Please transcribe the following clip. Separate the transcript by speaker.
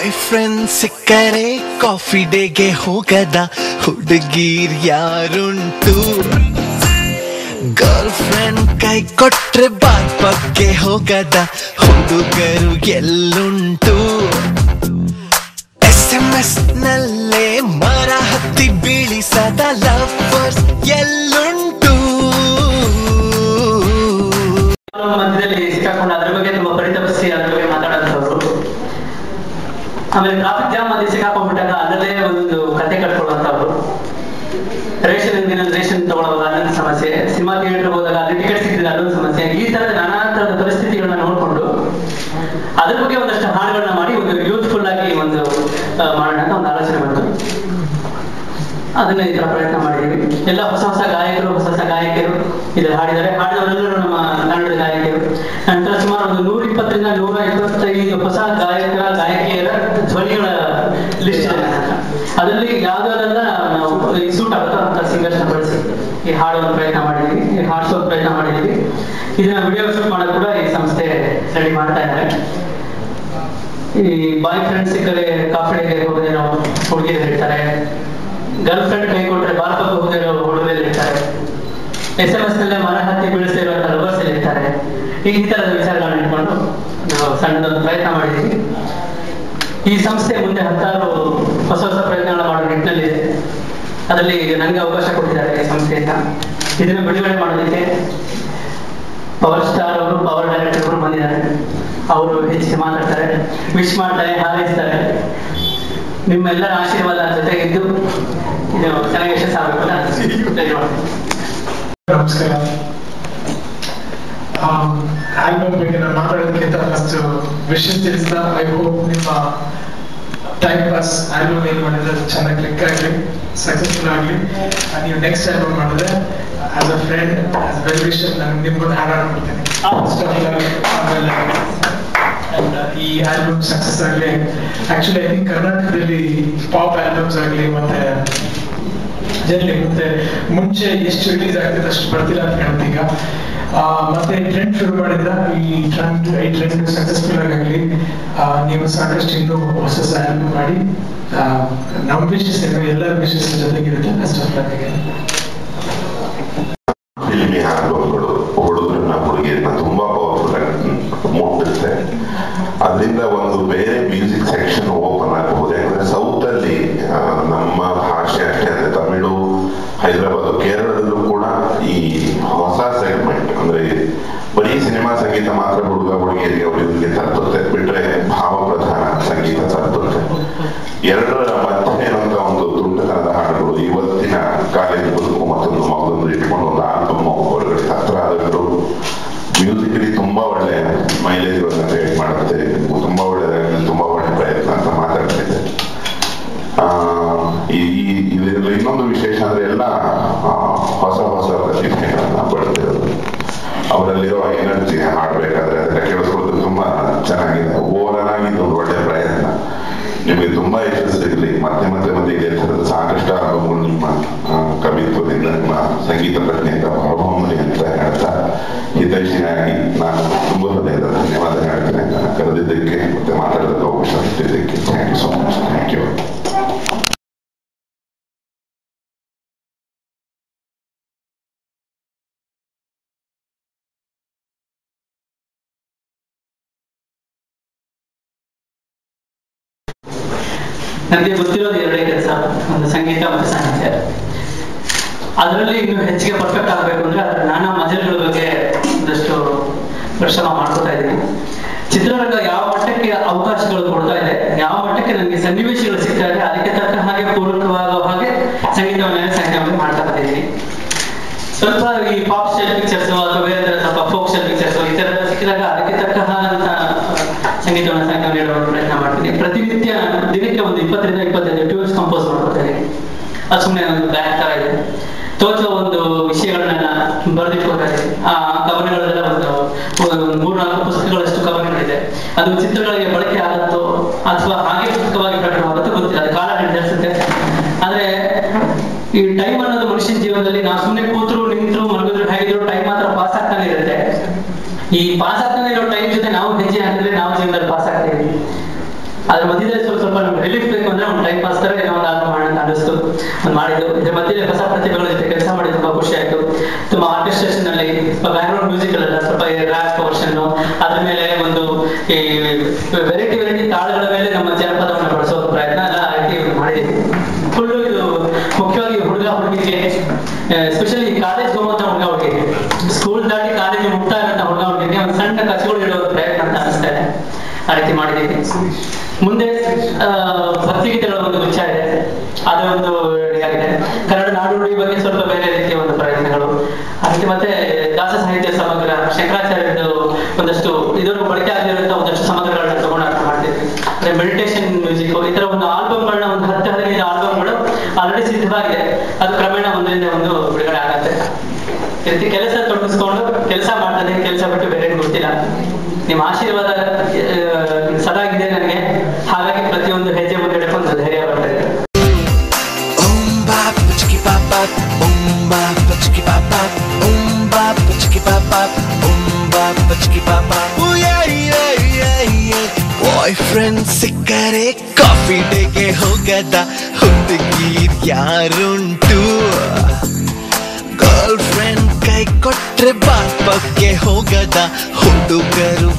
Speaker 1: Boy friend ಸಿಕ್ಕರೆ coffee ಡೇಗೆ ಹೋಗದ ಹುಡುಗೀರ್ ಯಾರುಂಟು, ಗರ್ಲ್ ಫ್ರೆಂಡ್ ಕೈ ಕೊಟ್ರೆ ಬಾಯ್ ಬಗ್ಗೆ ಹೋಗದ ಹುಡುಗರು ಎಲ್ಲುಂಟು. SMS ನಲ್ಲೇ ಮರ ಹತ್ತಿ ಬೀಳಿಸದ ಲವರ್ಸ್ ಎಲ್ಲುಂಟು.
Speaker 2: ಮಧ್ಯದಲ್ಲಿ ಸಿಕ್ಕಾಕೊಂಡು ಅದ್ರ ಬಗ್ಗೆ ತುಂಬಾ ಪರಿತಪಿಸಿ ಅದ್ರ ಬಗ್ಗೆ ಮಾತಾಡೋಂಥವ್ರು. ಆಮೇಲೆ ಟ್ರಾಫಿಕ್ ಜಾಮ್ ಮಧ್ಯೆ ಸಿಕ್ಕಾಕೊಂಡ್ಬಿಟ್ಟಾಗ ಅದರಲ್ಲೇ ಒಂದೊಂದು ಕತೆ ಕಟ್ಕೊಳ್ಳುವಂಥವ್ರು. ರೇಷನ್ ತಗೊಳ್ಳುವಾಗ ಅದೊಂದು ಸಮಸ್ಯೆ, ಸಿನಿಮಾ ಥಿಯೇಟರ್ ಹೋದಾಗ ಅಲ್ಲಿ ಟಿಕೆಟ್ ಸಿಕ್ಕಿದ್ರೆ ಅದೊಂದು ಸಮಸ್ಯೆ. ಈ ತರದ ನಾನಾ ತರದ ಪರಿಸ್ಥಿತಿಗಳನ್ನ ನೋಡ್ಕೊಂಡು ಅದ್ರ ಬಗ್ಗೆ ಒಂದಷ್ಟು ಹಾಡುಗಳನ್ನ ಮಾಡಿ ಒಂದು ಯೂತ್ಫುಲ್ ಆಗಿ ಒಂದು ಮಾಡೋಣ ಅಂತ ಒಂದು ಆಲೋಚನೆ ಬಂತು. ಅದನ್ನ ಈ ತರ ಪ್ರಯತ್ನ ಮಾಡಿದೀವಿ. ಎಲ್ಲ ಹೊಸ ಹೊಸ ಗಾಯಕರು, ಹೊಸ ಹೊಸ ಗಾಯಕರು ಇದ್ರಲ್ಲಿ ಹಾಡಿದ್ದಾರೆ. ಹಾಡಿದವರೆಲ್ಲರೂ ನಮ್ಮ ಕನ್ನಡದ ಗಾಯಕರು. ನಂತರ ಸುಮಾರು ಒಂದು 120ರಿಂದ 125 ಹೊಸ ಗಾಯಕಿಯರ ಧ್ವನಿಗಳ ಲಿಸ್ಟ್ ಇದೆ. ಅದರಲ್ಲಿ ಯಾವ್ದಾರೆಲ್ಲ ನಾವು ಸೂಟ್ ಆಗುತ್ತೋ ಅಂತ ಸಿಂಗರ್ಸ್ ನ ಬಳಸಿ ಈ ಹಾಡುವ ಪ್ರಯತ್ನ ಮಾಡಿದೀವಿ, ಈ ಹಾಡಿಸೋ ಪ್ರಯತ್ನ ಮಾಡಿದೀವಿ. ಇದನ್ನ ವಿಡಿಯೋ ಶೂಟ್ ಮಾಡೋದು ಕೂಡ ಈ ಸಂಸ್ಥೆ ರೆಡಿ ಮಾಡ್ತಾ ಇದ್ದಾರೆ. ಈ ಬಾಯ್ ಫ್ರೆಂಡ್ ಸಿಕ್ಕರೆ ಕಾಫಿ ಡೇಗೆ ಹೋಗದೇನೋ ಹುಡುಗಿಯರು ಹೇಳ್ತಾರೆ, ಗರ್ಲ್ ಫ್ರೆಂಡ್ ಕೈ ಕೊಟ್ರೆ ಬಾಲ್ಕಕ್ಕೆ ಹೋಗದಿರೋ ಹುಡುಗರು ಇರ್ತಾರೆ, SMS ನಲ್ಲೇ ಮರ ಹತ್ತಿ ಬೀಳಿಸ್ತಾ ಇರುವಂತಹ ಲವರ್ಸ್ ಇರ್ತಾರೆ. ಈ ತರದ ವಿಚಾರಗಳನ್ನ ಇಟ್ಕೊಂಡು ನಾವು ಸಣ್ಣದೊಂದು ಪ್ರಯತ್ನ ಮಾಡಿದ್ದೀವಿ. ಈ ಸಂಸ್ಥೆ ಮುಂದೆ 10 ಹೊಸ ಹೊಸ ಪ್ರಯತ್ನಗಳನ್ನ ಮಾಡೋ ನಿಟ್ಟಿನಲ್ಲಿದೆ. ಅದರಲ್ಲಿ ನನಗೆ ಅವಕಾಶ ಕೊಟ್ಟಿದ್ದಾರೆ ಈ ಸಂಸ್ಥೆಯಿಂದ. ಇದನ್ನ ಬಿಡುಗಡೆ ಮಾಡೋದಕ್ಕೆ ಪವರ್ ಸ್ಟಾರ್ ಅವರು, ಪವರ್ ಡೈರೆಕ್ಟರ್ ಅವರು ಬಂದಿದ್ದಾರೆ. ಅವರು ಹೆಚ್ಚಿಗೆ ಮಾತಾಡ್ತಾರೆ, ವಿಶ್ ಮಾಡ್ತಾರೆ, ಹಾರೈಸ್ತಾರೆ. ನಿಮ್ಮೆಲ್ಲರ ಆಶೀರ್ವಾದ ಜೊತೆಗಿದ್ದು ಇದು ಚೆನ್ನಾಗಿ ಯಶಸ್ಸಾಗಬೇಕಲ್ಲ.
Speaker 3: ನಮಸ್ಕಾರ. ಆಲ್ಬಮ್ ಬಗ್ಗೆ ನಾನು ಮಾತಾಡೋದಕ್ಕಿಂತ ಫಸ್ಟ್ ವಿಷಯ ತಿಳಿಸ್ತಾ, ಐ ಹೋಪ್ ನಿಮ್ಮ ಟೈಮ್ ಪಾಸ್ ಆಲ್ಬಮ್ ಏನ್ ಮಾಡಿದ್ರೆ ಅದು ಚೆನ್ನಾಗಿ ಕ್ಲಿಕ್ ಆಗಲಿ, ಸಕ್ಸಸ್ಫುಲ್ ಆಗಲಿ. ನೀವು ನೆಕ್ಸ್ಟ್ ಆಲ್ಬಮ್ ಮಾಡಿದ್ರೆ as a friend, as well wisher ನಾನು ನಿಮ್ಗೊಂದು ಹಾಡಾಡ್ಬಿಡ್ತೇನೆ. ಆಮೇಲೆ ಈ ಆಲ್ಬಮ್ ಸಕ್ಸಸ್ ಆಗಲಿ. ಆಕ್ಚುಲಿ ಐ ಥಿಂಕ್ ಕರ್ನಾಟಕದಲ್ಲಿ ಪಾಪ್ ಆಲ್ಬಮ್ಸ್ ಆಗಲಿ ಮತ್ತೆ ಜನರಲಿ ಮತ್ತೆ ಮುಂಚೆ ಎಷ್ಟು ರಿಲೀಸ್ ಆಗ್ತದೆ ಅಷ್ಟು ಬರ್ತಿಲ್ಲ ಅಂತ ಕಾಣುತ್ತೆ ಈಗ. ಮತ್ತೆ ಟ್ರೆಂಡ್ ಶುರು ಮಾಡಿದ್ರ ಈ ಟ್ರೆಂಡ್ ಸಕ್ಸಸ್ಫುಲ್ ಆಗಲಿ. ನೀವು ಸಾಕಷ್ಟು ಇನ್ನೂ ಹೊಸ ಆಲ್ಬಮ್ ಮಾಡಿ ನಮ್ಮ ವಿಶೇಷ ಎಲ್ಲರ ವಿಶೇಷ ಜೊತೆಗಿರುತ್ತೆ. Best of luck.
Speaker 4: ಫಿಲ್ಮಿ ಆಲ್ಬಮ್ಗಳು ಹುಡುಗರನ್ನ ಹುಡುಗಿಯರನ್ನ ತುಂಬಾ ಪವರ್ಫುಲ್ ಆಗಿ ಮುಟ್ಟುತ್ತೆ. ಅದರಿಂದ ಒಂದು ಬೇರೆ ಮ್ಯೂಸಿಕ್ ಸೆಕ್ಷನ್ ಓಪನ್ ಆಗಬಹುದು. ಯಾಕಂದ್ರೆ ಸೌತ್ ಅಲ್ಲಿ ನಮ್ಮ ಭಾಷೆ ಅಷ್ಟೇ ಅಂದ್ರೆ ತಮಿಳು, ಹೈದರಾಬಾದ್, ಕೇರಳದಲ್ಲೂ ಕೂಡ ಈ ಹೊಸ ಸೆಗ್ಮೆಂಟ್ ಅಂದ್ರೆ ಬರೀ ಸಿನಿಮಾ ಸಂಗೀತ ಮಾತ್ರ ಹುಡುಗ ಹುಡುಗಿಯರಿಗೆ ಅವರಿಗೆ ತಲುಪುತ್ತೆ, ಬಿಟ್ರೆ ಭಾವ ಪ್ರಧಾನ ಸಂಗೀತ ತಲುಪುತ್ತೆ. ಎರಡರ ಮಧ್ಯೆ ಇರುವಂತ ಒಂದು ತುಂಟತನದ ಹಾಡುಗಳು ಇವತ್ತಿನ ಕಾಲೇಜ್ ಬದುಕು ಮತ್ತೊಂದು ಮಗದೊಂದು ಇಟ್ಕೊಂಡು ಒಂದು ಆಲ್ಬಮ್ ಹೊರಗಡೆ ಹತ್ರ ಆದಷ್ಟು ಮ್ಯೂಸಿಕಲಿ ತುಂಬಾ ಒಳ್ಳೆ ಮೈಲೇಜ್ ಕ್ರಿಯೇಟ್ ಮಾಡುತ್ತೆ. ತುಂಬಾ ಒಳ್ಳೆದಾಗಲಿ, ತುಂಬಾ ಒಳ್ಳೆ ಪ್ರಯತ್ನ ಅಂತ ಮಾತಾಡ್ತಿದ್ದೆ. ಇದರಲ್ಲಿ ಇನ್ನೊಂದು ವಿಶೇಷ ಅಂದ್ರೆ ಎಲ್ಲ ಹೊಸ ಹೊಸ ಪ್ರತಿಭೆಗಳನ್ನ ಪಡೆದಿರೋದು. ಅವರಲ್ಲಿರೋ ಎನರ್ಜಿ ಹಾಡ್ಬೇಕಾದ್ರೆ ಅದನ್ನ ಕೇಳಿಸ್ಕೊಳ್ಳೋದು ತುಂಬಾ ಚೆನ್ನಾಗಿದೆ. ಓವರ್ ಆಗಿ ಇದೊಂದು ಒಳ್ಳೆ ಪ್ರಯತ್ನ. ನಿಮಗೆ ತುಂಬಾ ಯಶಸ್ಸು ಸಿಗಲಿ. ಮತ್ತೆ ಮತ್ತೆ ಮತ್ತೆ ಇದೇ ಥರದ ಸಾಕಷ್ಟು ಆಲ್ಬಮ್ಗಳು ನಿಮ್ಮ ಕವಿತ್ವದಿಂದ, ನಿಮ್ಮ ಸಂಗೀತ ಪ್ರಜ್ಞೆಯಿಂದ ಹೊರಹೊಮ್ಮಲಿ ಅಂತ ಹೇಳ್ತಾ ಹಿತೈಷಿಯಾಗಿ ನಾನು ತುಂಬ ಹೃದಯದ ಧನ್ಯವಾದ ಹೇಳ್ತೇನೆ. ನಾನು ಕರೆದಿದ್ದಕ್ಕೆ ಮತ್ತೆ ಮಾತಾಡೋದಕ್ಕೆ ಅವಕಾಶ ಕೊಟ್ಟಿದ್ದಕ್ಕೆ thank you so much. Thank you.
Speaker 2: ನನಗೆ ಗೊತ್ತಿರೋದು ಎರಡೇ ಕೆಲಸ, ಒಂದು ಸಂಗೀತ ಮತ್ತು ಸಾಹಿತ್ಯ. ಅದರಲ್ಲಿ ಇನ್ನು ಹೆಚ್ಚಿಗೆ ಪರ್ಫೆಕ್ಟ್ ಆಗಬೇಕು ಅಂದ್ರೆ ಅದರ ನಾನಾ ಮಜಲ್ಗಳ ಬಗ್ಗೆ ಒಂದಷ್ಟು ಪರಿಶ್ರಮ ಮಾಡ್ಕೊತಾ ಇದ್ದೀನಿ. ಚಿತ್ರರಂಗ ಯಾವ ಮಟ್ಟಕ್ಕೆ ಅವಕಾಶಗಳು ಕೊಡ್ತಾ ಇದೆ, ಯಾವ ಮಟ್ಟಕ್ಕೆ ನನಗೆ ಸನ್ನಿವೇಶಗಳು ಸಿಗ್ತಾ ಇದೆ, ಅದಕ್ಕೆ ತಕ್ಕ ಹಾಗೆ ಪೂರಕವಾಗುವ ಹಾಗೆ ಸಂಗೀತವನ್ನು ಮಾಡ್ತಾ ಬಂದಿದ್ದೀನಿ. ಸ್ವಲ್ಪ ಈ ಪಾಪ್ ಸ್ಟೈಲ್ ಪಿಕ್ಚರ್ಸ್ ಅಥವಾ ಬೇರೆ ಸ್ವಲ್ಪ ಫೋಕ್ ಸ್ಟೈಲ್ ಪಿಕ್ಚರ್ಸ್ ಈ ತರ ಸಿಕ್ಕಿದಾಗ ಅದಕ್ಕೆ ತಕ್ಕ ಹಾಗಂತ ಸಂಗೀತವನ್ನು ನೀಡುವ ಪ್ರಯತ್ನ ಮಾಡ್ತೀನಿ. ಪ್ರತಿನಿತ್ಯ ದಿನಕ್ಕೆ ಒಂದು 20ರಿಂದ 25 ಟ್ಯೂನ್ಸ್ ಕಂಪೋಸ್ ಮಾಡ್ಕೊಳ್ತೇನೆ. ಅದು ಸುಮ್ಮನೆ ಒಂದು ಬ್ಯಾಕ್ ತರ ಇದೆ. ತೋಚುವ ಒಂದು ವಿಷಯಗಳನ್ನ ಬರೆದಿಟ್ಕೊಳ್ತಾರೆ. ಆ ಕವನಗಳೆಲ್ಲ ಒಂದು 3-4 ಪುಸ್ತಕಗಳಷ್ಟು ಕವನಗಳಿದೆ. ಅದು ಚಿತ್ರಗಳಿಗೆ ಬಳಕೆ ಆಗುತ್ತೋ ಅಥವಾ ಹಾಗೆ ಪುಸ್ತಕವಾಗಿ ಪ್ರಕಟವಾಗುತ್ತೋ ಗೊತ್ತಿಲ್ಲ, ಅದು ಕಾಲ ನಿರ್ಧರಿಸುತ್ತೆ. ಆದ್ರೆ ಈ ಟೈಮ್ ಅನ್ನೋದು ಮನುಷ್ಯನ ಜೀವನದಲ್ಲಿ ನಾವು ಸುಮ್ಮನೆ ಕೂತ್ರು ನಿಂತರು ಮಲಗಿದ್ರು ಹಾಗಿದ್ರು ಟೈಮ್ ಮಾತ್ರ ಪಾಸ್ ಆಗ್ತಾನೆ ಇರುತ್ತೆ. ಈ ಪಾಸ್ ಆಗ್ತಾನೆ ಇರೋ ಟೈಮ್ ಜೊತೆ ನಾವು ಹೆಜ್ಜೆ ಹಾಕಿದ್ರೆ ನಾವು ಜೀವನದಲ್ಲಿ ಪಾಸ್ ಆಗ್ತೇವೆ. ಅದ್ರ ಮಧ್ಯದಲ್ಲಿ ಸ್ವಲ್ಪ ನಮ್ಗೆ ರಿಲೀಫ್ ಬೇಕು ಅಂದ್ರೆ ಒಂದು ಟೈಮ್ ಪಾಸ್ ತರ ಏನೋ ಒಂದು ಆಲ್ಬಮ್ ಮಾಡೋಣ ಅಂತ ಅನಿಸ್ತು, ಒಂದು ಮಾಡಿದ್ದು. ಇದ್ರ ಮಧ್ಯದಲ್ಲಿ ಹೊಸ ಪ್ರತಿಭೆಗಳ ಜೊತೆ ಕೆಲಸ ಮಾಡಿ ತುಂಬಾ ಖುಷಿ ಆಯ್ತು. ತುಂಬಾ ಆರ್ಕೆಸ್ಟ್ರೇಷನ್ ಅಲ್ಲಿ ಬ್ಯಾಕ್ಗ್ರೌಂಡ್ ಮ್ಯೂಸಿಕ್ ಅಲ್ಲ, ಸ್ವಲ್ಪ ರ್ಯಾಪ್ ಪೋರ್ಷನ್, ಅದ್ರ ಮೇಲೆ ಒಂದು ಈ ವೆರೈಟಿ ತಾಳಗಳ ಮೇಲೆ ನಮ್ಮ ಜನಪದವನ್ನು ಬಳಸೋ ಪ್ರಯತ್ನ ಎಲ್ಲ ಆಯ್ಕೆ ಮಾಡಿದ್ದೀವಿ. ಫುಲ್ಲು ಇದು ಮುಖ್ಯವಾಗಿ ಹುಡುಗ ಹುಡುಗಿಗೆ, ಎಸ್ಪೆಷಲಿ ಕಾಲೇಜ್ ಹೋಗುವಂತ ಹುಡುಗ ಹುಡುಗಿಗೆ, ಸ್ಕೂಲ್ ದಾಟಿ ಕಾಲೇಜ್ ಮುಕ್ತಾ ಇರೋಂಥ ಹುಡುಗ ಹುಡುಗಿಗೆ ಒಂದು ಸಣ್ಣ ಕಚಗಳು ಇಡುವ ಪ್ರಯತ್ನ ಅಂತ ಅನಿಸ್ತಾ ಇದೆ. ಆ ರೀತಿ ಮಾಡಿದ್ದೀವಿ. ಮುಂದೆ ಭಕ್ತಿಗೀತೆಗಳ ಒಂದು ವಿಚಾರ ಇದೆ, ಅದು ಒಂದು ರೆಡಿಯಾಗಿದೆ. ಕನ್ನಡ ನಾಡುನುಡಿ ಬಗ್ಗೆ ಸ್ವಲ್ಪ ಬೇರೆ ರೀತಿಯ ಒಂದು ಪ್ರಯತ್ನಗಳು, ಅದಕ್ಕೆ ಮತ್ತೆ ದಾಸ ಸಾಹಿತ್ಯ ಸಮಗ್ರ, ಶಂಕರಾಚಾರ್ಯರದ್ದು ಒಂದಷ್ಟು ಇದನ್ನು ಬಳಕೆ ಆಗಿರುವಂತಹ ಒಂದಷ್ಟು ಸಮಗ್ರಗಳನ್ನ ತಗೊಂಡು ಅರ್ಥ ಮಾಡ್ತಿದ್ವಿ. ಅಂದ್ರೆ ಮೆಡಿಟೇಷನ್ ಮ್ಯೂಸಿಕ್, ಈ ತರ ಒಂದು ಆಲ್ಬಮ್ಗಳನ್ನ ಒಂದು 10-15 ಆಲ್ಬಮ್ಗಳು ಆಲ್ರೆಡಿ ಸಿದ್ಧವಾಗಿದೆ. ಅದು ಕ್ರಮೇಣ ಒಂದರಿಂದ ಒಂದು ಬಿಡುಗಡೆ ಆಗತ್ತೆ. ರೀತಿ ಕೆಲಸ ತೊಡಗಿಸ್ಕೊಂಡು ಕೆಲಸ ಮಾಡ್ತದೆ, ಕೆಲಸ ಬಿಟ್ಟು ಬೇರೆ ಗೊತ್ತಿಲ್ಲ. ನಿಮ್ಮ ಆಶೀರ್ವಾದ ಸದಾಗಿದೆ ನನಗೆ, ಹಾಗಾಗಿ ಪ್ರತಿಯೊಂದು ಹೆಜ್ಜೆ ಮುಂದೆ ಒಂದು ಧೈರ್ಯ ಬರ್ತದೆ.
Speaker 1: ಬಾಯ್ ಫ್ರೆಂಡ್ ಸಿಕ್ಕರೆ ಕಾಫಿ ಡೇಗೆ ಹೋಗದ ಹುಡುಗೀರ್ ಯಾರುಂಟು, ಗರ್ಲ್ ಫ್ರೆಂಡ್ ಕೈ ಕೊಟ್ರೆ ಬಾಪಕ್ಕೆ ಹೋಗದ ಹುಡುಗರು